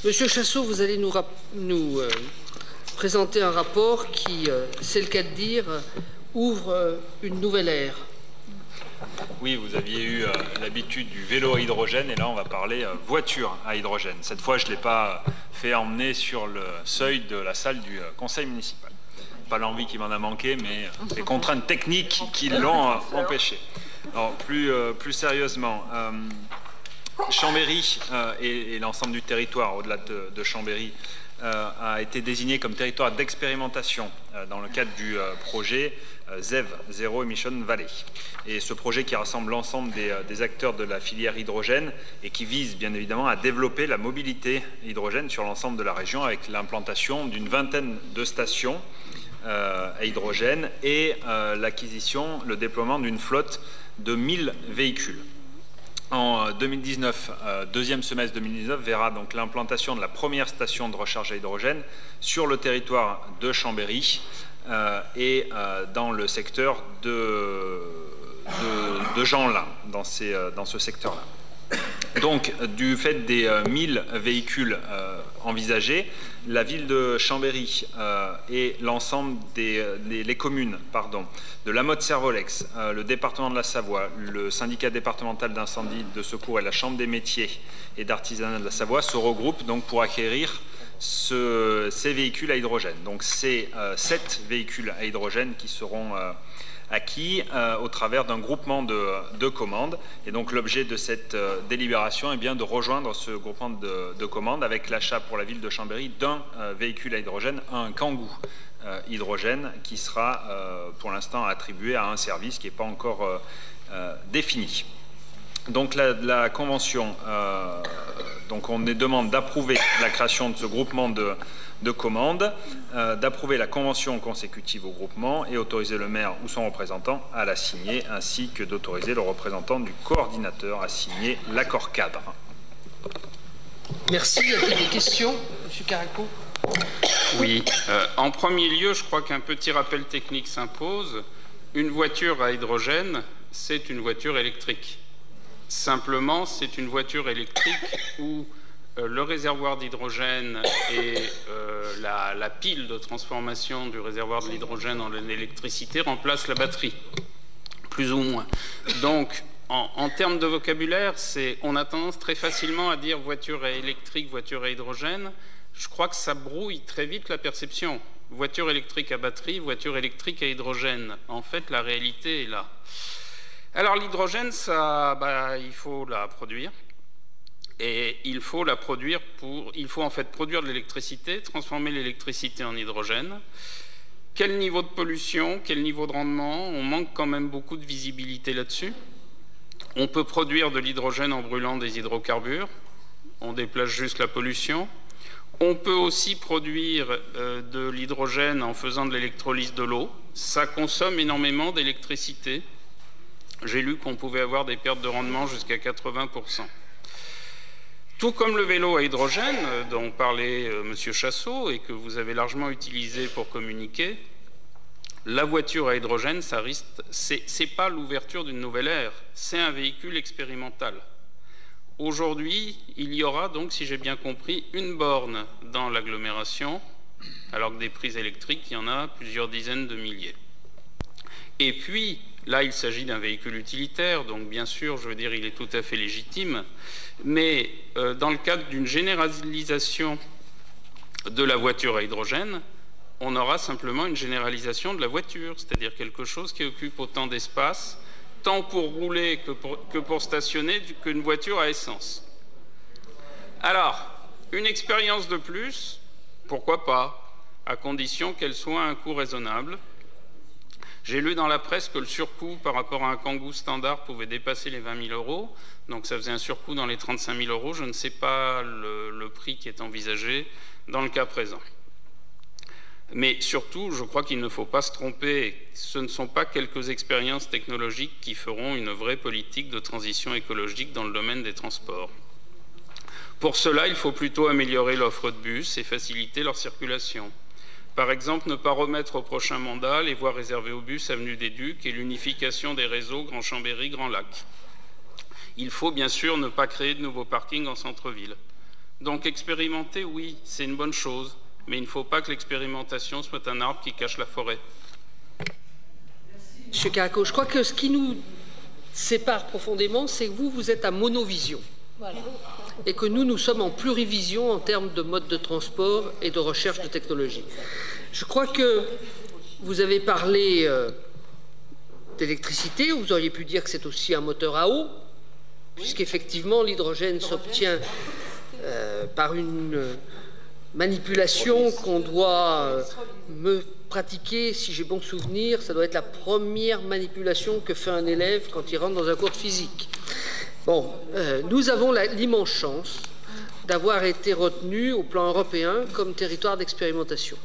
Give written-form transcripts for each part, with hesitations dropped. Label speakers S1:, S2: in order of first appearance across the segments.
S1: Monsieur Chassot, vous allez nous présenter un rapport qui, c'est le cas de dire, ouvre une nouvelle ère.
S2: Oui, vous aviez eu l'habitude du vélo à hydrogène et là on va parler voiture à hydrogène. Cette fois je ne l'ai pas fait emmener sur le seuil de la salle du conseil municipal. Pas l'envie qui m'en a manqué, mais les contraintes techniques qui l'ont empêché. Alors plus sérieusement, Chambéry et l'ensemble du territoire au-delà de Chambéry a été désigné comme territoire d'expérimentation dans le cadre du projet ZEV, Zero Emission Valley. Et ce projet qui rassemble l'ensemble des acteurs de la filière hydrogène et qui vise bien évidemment à développer la mobilité hydrogène sur l'ensemble de la région avec l'implantation d'une vingtaine de stations à hydrogène et l'acquisition, le déploiement d'une flotte de 1000 véhicules. En 2019, deuxième semestre 2019, verra donc l'implantation de la première station de recharge à hydrogène sur le territoire de Chambéry et dans le secteur de Jeanlin, dans ce secteur-là. Donc, du fait des 1000 véhicules envisagés, la ville de Chambéry et l'ensemble les communes de la Motte-Servolex, le département de la Savoie, le syndicat départemental d'incendie, de secours et la Chambre des métiers et d'artisanat de la Savoie se regroupent donc pour acquérir ces véhicules à hydrogène. Donc, c'est 7 véhicules à hydrogène qui seront acquis au travers d'un groupement de commandes. Et donc l'objet de cette délibération est bien de rejoindre ce groupement de commandes avec l'achat pour la ville de Chambéry d'un véhicule à hydrogène, un Kangoo hydrogène qui sera pour l'instant attribué à un service qui n'est pas encore défini. Donc la convention, donc on demande d'approuver la création de ce groupement de commandes, d'approuver la convention consécutive au groupement et autoriser le maire ou son représentant à la signer, ainsi que d'autoriser le représentant du coordinateur à signer l'accord cadre.
S1: Merci. Y a-t-il des questions, Monsieur Caraco?
S3: Oui. En premier lieu, je crois qu'un petit rappel technique s'impose. Une voiture à hydrogène, c'est une voiture électrique. Simplement, c'est une voiture électrique où le réservoir d'hydrogène et la pile de transformation du réservoir de l'hydrogène en électricité remplacent la batterie, plus ou moins. Donc, en termes de vocabulaire, on a tendance très facilement à dire voiture électrique, voiture à hydrogène. Je crois que ça brouille très vite la perception. Voiture électrique à batterie, voiture électrique à hydrogène. En fait, la réalité est là. Alors l'hydrogène, il faut la produire. Et il faut la produire il faut en fait produire de l'électricité, transformer l'électricité en hydrogène. Quel niveau de pollution, quel niveau de rendement? On manque quand même beaucoup de visibilité là-dessus. On peut produire de l'hydrogène en brûlant des hydrocarbures. On déplace juste la pollution. On peut aussi produire de l'hydrogène en faisant de l'électrolyse de l'eau. Ça consomme énormément d'électricité. J'ai lu qu'on pouvait avoir des pertes de rendement jusqu'à 80%. Tout comme le vélo à hydrogène, dont parlait M. Chassot et que vous avez largement utilisé pour communiquer, la voiture à hydrogène, c'est pas l'ouverture d'une nouvelle ère, c'est un véhicule expérimental. Aujourd'hui, il y aura donc, si j'ai bien compris, une borne dans l'agglomération, alors que des prises électriques, il y en a plusieurs dizaines de milliers. Et puis, là, il s'agit d'un véhicule utilitaire, donc bien sûr, je veux dire, il est tout à fait légitime, mais dans le cadre d'une généralisation de la voiture à hydrogène, on aura simplement une généralisation de la voiture, c'est-à-dire quelque chose qui occupe autant d'espace, tant pour rouler que pour stationner, qu'une voiture à essence. Alors, une expérience de plus, pourquoi pas, à condition qu'elle soit à un coût raisonnable. J'ai lu dans la presse que le surcoût par rapport à un Kangoo standard pouvait dépasser les 20 000 €, donc ça faisait un surcoût dans les 35 000 €. Je ne sais pas le prix qui est envisagé dans le cas présent. Mais surtout, je crois qu'il ne faut pas se tromper. Ce ne sont pas quelques expériences technologiques qui feront une vraie politique de transition écologique dans le domaine des transports. Pour cela, il faut plutôt améliorer l'offre de bus et faciliter leur circulation. Par exemple, ne pas remettre au prochain mandat les voies réservées aux bus avenue des Ducs et l'unification des réseaux Grand Chambéry, Grand Lac. Il faut bien sûr ne pas créer de nouveaux parkings en centre-ville. Donc expérimenter, oui, c'est une bonne chose, mais il ne faut pas que l'expérimentation soit un arbre qui cache la forêt.
S1: Monsieur Caraco, je crois que ce qui nous sépare profondément, c'est que vous êtes à monovision. Voilà. Et que nous sommes en plurivision en termes de mode de transport et de recherche de technologie. Je crois que vous avez parlé d'électricité, vous auriez pu dire que c'est aussi un moteur à eau, puisqu'effectivement l'hydrogène s'obtient par une manipulation qu'on doit me pratiquer, si j'ai bon souvenir, ça doit être la première manipulation que fait un élève quand il rentre dans un cours de physique. Bon, nous avons l'immense chance d'avoir été retenus au plan européen comme territoire d'expérimentation.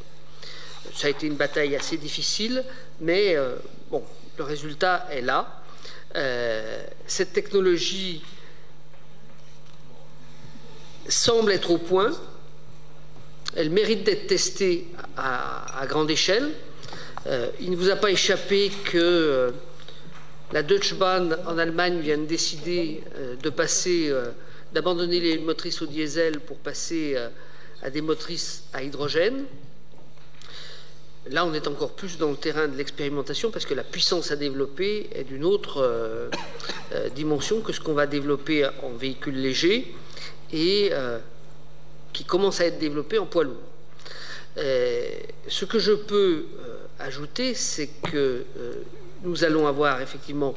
S1: Ça a été une bataille assez difficile, mais bon, le résultat est là. Cette technologie semble être au point. Elle mérite d'être testée à grande échelle. Il ne vous a pas échappé que la Deutsche Bahn en Allemagne vient de décider d'abandonner les motrices au diesel pour passer à des motrices à hydrogène. Là, on est encore plus dans le terrain de l'expérimentation parce que la puissance à développer est d'une autre dimension que ce qu'on va développer en véhicules légers et qui commence à être développé en poids lourd. Ce que je peux ajouter, c'est que nous allons avoir effectivement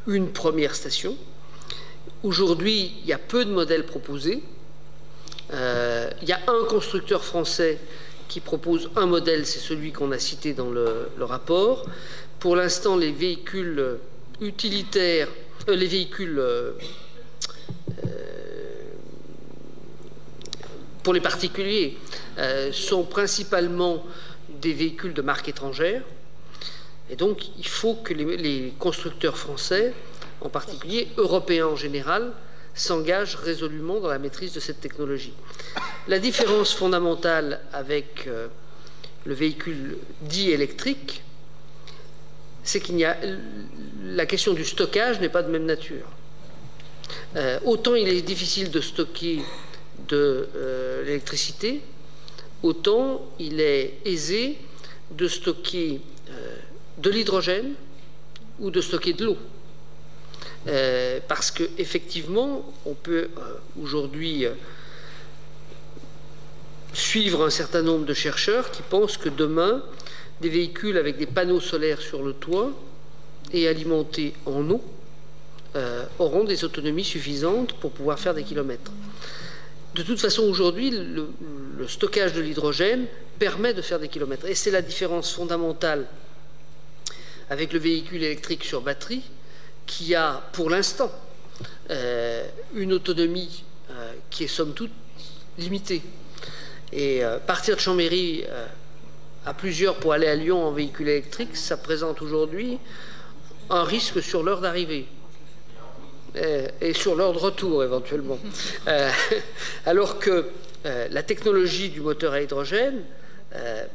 S1: une première station. Aujourd'hui, il y a peu de modèles proposés. Il y a un constructeur français qui propose un modèle, c'est celui qu'on a cité dans le rapport. Pour l'instant, les véhicules utilitaires, les véhicules pour les particuliers sont principalement des véhicules de marque étrangère. Et donc, il faut que les constructeurs français, en particulier européens en général, s'engagent résolument dans la maîtrise de cette technologie. La différence fondamentale avec le véhicule dit électrique, c'est la question du stockage n'est pas de même nature. Autant il est difficile de stocker de l'électricité, autant il est aisé de stocker de l'hydrogène ou de stocker de l'eau. Parce qu'effectivement, on peut aujourd'hui suivre un certain nombre de chercheurs qui pensent que demain, des véhicules avec des panneaux solaires sur le toit et alimentés en eau auront des autonomies suffisantes pour pouvoir faire des kilomètres. De toute façon, aujourd'hui, le stockage de l'hydrogène permet de faire des kilomètres. Et c'est la différence fondamentale avec le véhicule électrique sur batterie, qui a, pour l'instant, une autonomie qui est, somme toute, limitée. Et partir de Chambéry à plusieurs pour aller à Lyon en véhicule électrique, ça présente aujourd'hui un risque sur l'heure d'arrivée. Et sur l'heure de retour éventuellement. Alors que la technologie du moteur à hydrogène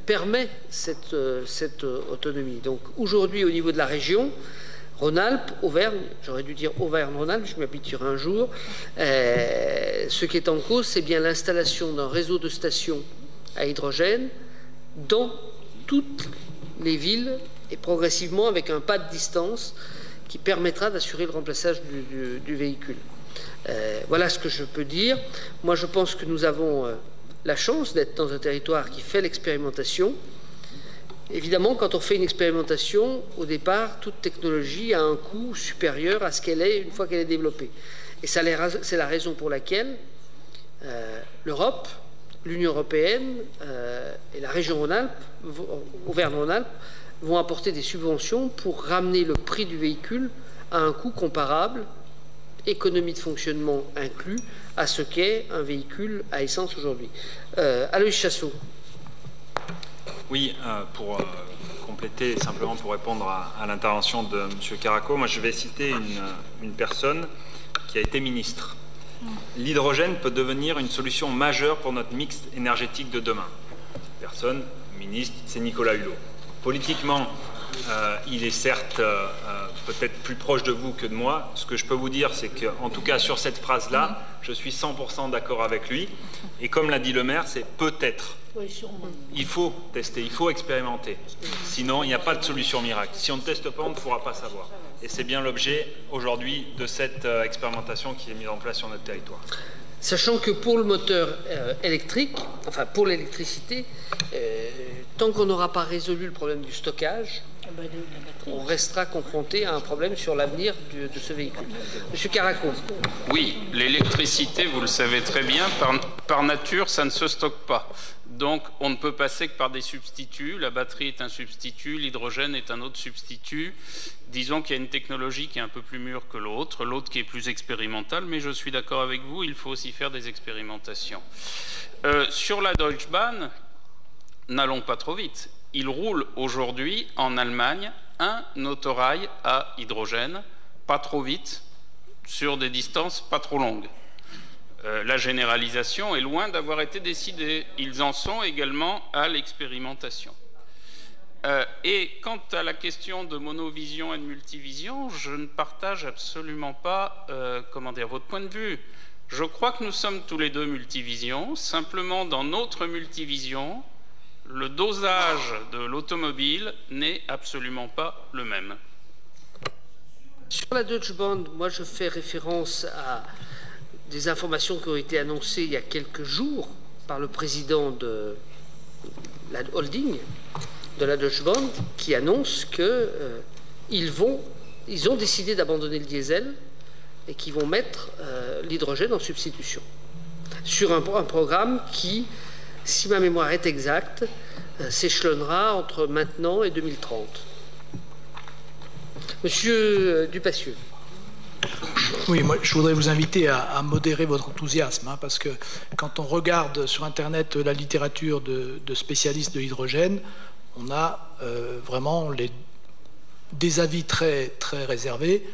S1: permet cette autonomie. Donc aujourd'hui, au niveau de la région, Rhône-Alpes, Auvergne, j'aurais dû dire Auvergne-Rhône-Alpes, je m'habituerai un jour, ce qui est en cause, c'est bien l'installation d'un réseau de stations à hydrogène dans toutes les villes et progressivement avec un pas de distance qui permettra d'assurer le remplaçage du véhicule. Voilà ce que je peux dire. Moi, je pense que nous avons la chance d'être dans un territoire qui fait l'expérimentation. Évidemment, quand on fait une expérimentation, au départ, toute technologie a un coût supérieur à ce qu'elle est une fois qu'elle est développée. Et c'est la raison pour laquelle l'Europe, l'Union européenne et la région Rhône-Alpes, Auvergne-Rhône-Alpes, vont apporter des subventions pour ramener le prix du véhicule à un coût comparable, économie de fonctionnement inclus, à ce qu'est un véhicule à essence aujourd'hui. Aloïs Chassot.
S2: Oui, pour compléter, simplement pour répondre à l'intervention de M. Caraco, moi je vais citer une personne qui a été ministre. L'hydrogène peut devenir une solution majeure pour notre mix énergétique de demain. Cette personne, ministre, c'est Nicolas Hulot. Politiquement, Il est certes peut-être plus proche de vous que de moi. Ce que je peux vous dire, c'est qu'en tout cas sur cette phrase-là, je suis 100% d'accord avec lui. Et comme l'a dit le maire, c'est peut-être. Il faut tester, il faut expérimenter. Sinon, il n'y a pas de solution miracle. Si on ne teste pas, on ne pourra pas savoir. Et c'est bien l'objet aujourd'hui de cette expérimentation qui est mise en place sur notre territoire.
S1: Sachant que pour le moteur électrique, enfin pour l'électricité, tant qu'on n'aura pas résolu le problème du stockage, on restera confronté à un problème sur l'avenir de ce véhicule. Monsieur Caraco.
S3: Oui, l'électricité, vous le savez très bien, par nature, ça ne se stocke pas. Donc, on ne peut passer que par des substituts. La batterie est un substitut, l'hydrogène est un autre substitut. Disons qu'il y a une technologie qui est un peu plus mûre que l'autre qui est plus expérimentale, mais je suis d'accord avec vous, il faut aussi faire des expérimentations. Sur la Deutsche Bahn, n'allons pas trop vite. Il roule aujourd'hui en Allemagne un autorail à hydrogène, pas trop vite, sur des distances pas trop longues. La généralisation est loin d'avoir été décidée. Ils en sont également à l'expérimentation. Et quant à la question de monovision et de multivision, je ne partage absolument pas votre point de vue. Je crois que nous sommes tous les deux multivision. Simplement, dans notre multivision, le dosage de l'automobile n'est absolument pas le même.
S1: Sur la Deutsche Bahn, moi je fais référence à des informations qui ont été annoncées il y a quelques jours par le président de la holding de la Deutsche Bahn, qui annonce qu'ils ont décidé d'abandonner le diesel et qu'ils vont mettre l'hydrogène en substitution sur un programme qui, si ma mémoire est exacte, s'échelonnera entre maintenant et 2030. Monsieur Dupassieux.
S4: Oui, moi je voudrais vous inviter à modérer votre enthousiasme, parce que quand on regarde sur Internet la littérature de spécialistes de l'hydrogène, on a vraiment des avis très, très réservés,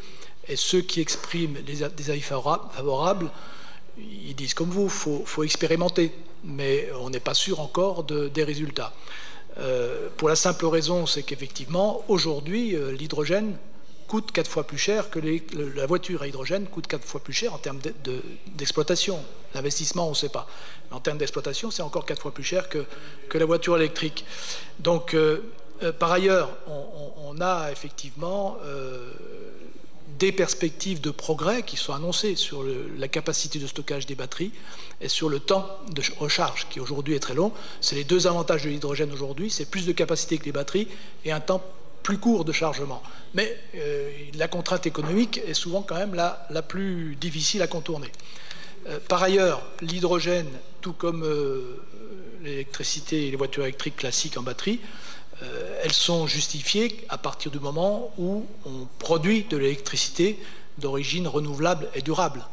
S4: et ceux qui expriment des avis favorables, ils disent comme vous, faut expérimenter, mais on n'est pas sûr encore des résultats. Pour la simple raison, c'est qu'effectivement, aujourd'hui, l'hydrogène coûte 4 fois plus cher que la voiture à hydrogène coûte 4 fois plus cher en termes d'exploitation. L'investissement, on ne sait pas. Mais en termes d'exploitation, c'est encore 4 fois plus cher que la voiture électrique. Donc, par ailleurs, on a effectivement des perspectives de progrès qui sont annoncées sur la capacité de stockage des batteries et sur le temps de recharge, qui aujourd'hui est très long. C'est les deux avantages de l'hydrogène aujourd'hui, c'est plus de capacité que les batteries et un temps plus court de chargement. Mais la contrainte économique est souvent quand même la plus difficile à contourner. Par ailleurs, l'hydrogène, tout comme l'électricité et les voitures électriques classiques en batterie, elles sont justifiées à partir du moment où on produit de l'électricité d'origine renouvelable et durable.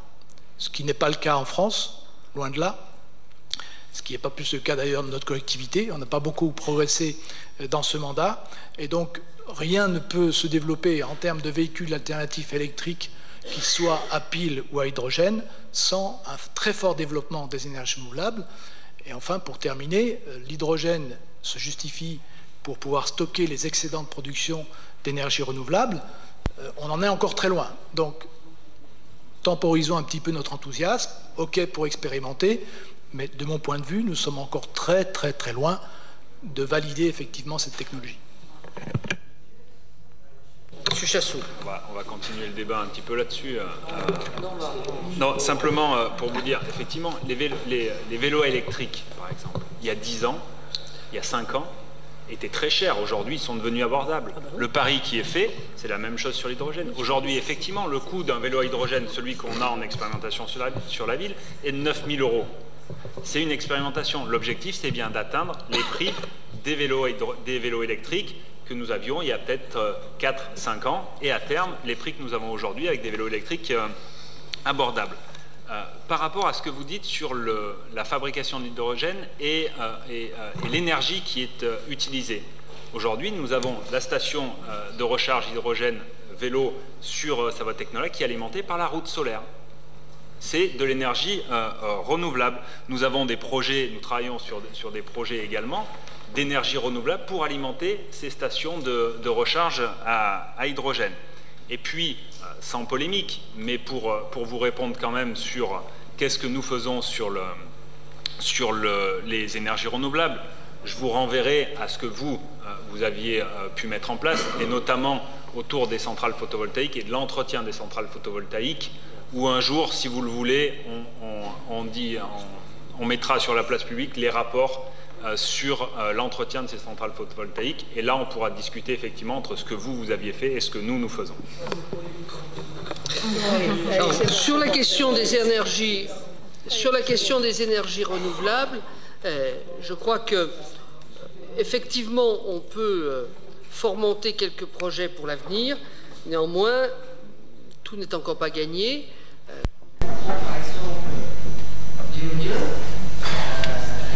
S4: Ce qui n'est pas le cas en France, loin de là. Ce qui n'est pas plus le cas d'ailleurs de notre collectivité. On n'a pas beaucoup progressé dans ce mandat. Et donc, rien ne peut se développer en termes de véhicules alternatifs électriques, qu'ils soient à pile ou à hydrogène, sans un très fort développement des énergies renouvelables. Et enfin, pour terminer, l'hydrogène se justifie pour pouvoir stocker les excédents de production d'énergie renouvelable. On en est encore très loin. Donc, temporisons un petit peu notre enthousiasme. OK pour expérimenter, mais de mon point de vue, nous sommes encore très, très, très loin de valider effectivement cette technologie.
S1: Monsieur Chassou.
S2: On va continuer le débat un petit peu là-dessus. Non, simplement pour vous dire, effectivement, les vélos électriques, par exemple, il y a 10 ans, il y a 5 ans, étaient très chers. Aujourd'hui, ils sont devenus abordables. Le pari qui est fait, c'est la même chose sur l'hydrogène. Aujourd'hui, effectivement, le coût d'un vélo à hydrogène, celui qu'on a en expérimentation sur la ville, est de 9 000 €. C'est une expérimentation. L'objectif, c'est bien d'atteindre les prix des vélos électriques que nous avions il y a peut-être 4-5 ans, et à terme, les prix que nous avons aujourd'hui avec des vélos électriques abordables. Par rapport à ce que vous dites sur la fabrication de l'hydrogène et l'énergie qui est utilisée. Aujourd'hui, nous avons la station de recharge hydrogène vélo sur Savoie Technologue qui est alimentée par la route solaire. c'est de l'énergie renouvelable. Nous avons des projets, nous travaillons sur des projets également d'énergie renouvelable pour alimenter ces stations de recharge à hydrogène. Et puis, sans polémique, mais pour vous répondre quand même sur qu'est-ce que nous faisons sur les énergies renouvelables, je vous renverrai à ce que vous aviez pu mettre en place, et notamment autour des centrales photovoltaïques et de l'entretien des centrales photovoltaïques, où un jour, si vous le voulez, on mettra sur la place publique les rapports sur l'entretien de ces centrales photovoltaïques, et là on pourra discuter effectivement entre ce que vous aviez fait et ce que nous faisons.
S1: Alors, sur la question des énergies renouvelables, je crois que effectivement on peut fomenter quelques projets pour l'avenir. Néanmoins, tout n'est encore pas gagné.
S5: Par exemple, l'éolien.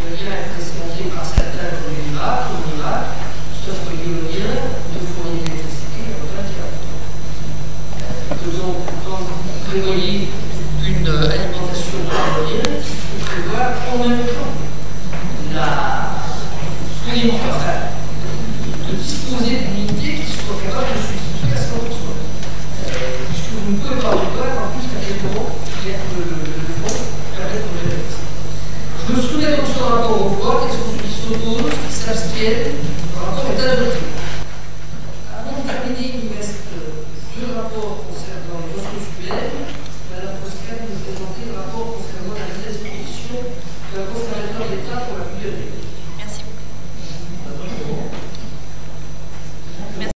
S5: L'éolien a été expérimenté par certains comme l'Irak, sauf que l'éolien ne fournit l'électricité à aucun diable. Faisons pourtant prévoyer une alimentation par l'éolien qui prévoit en même temps de disposer d'une unité qui soit capable de substituer à 100%. Puisque vous ne pouvez pas prévoir en plus qu'à quel moment le vent permet de gérer. Je me souviens dans ce rapport au vote, des solutions qui s'abstiennent par rapport au état de l'autre.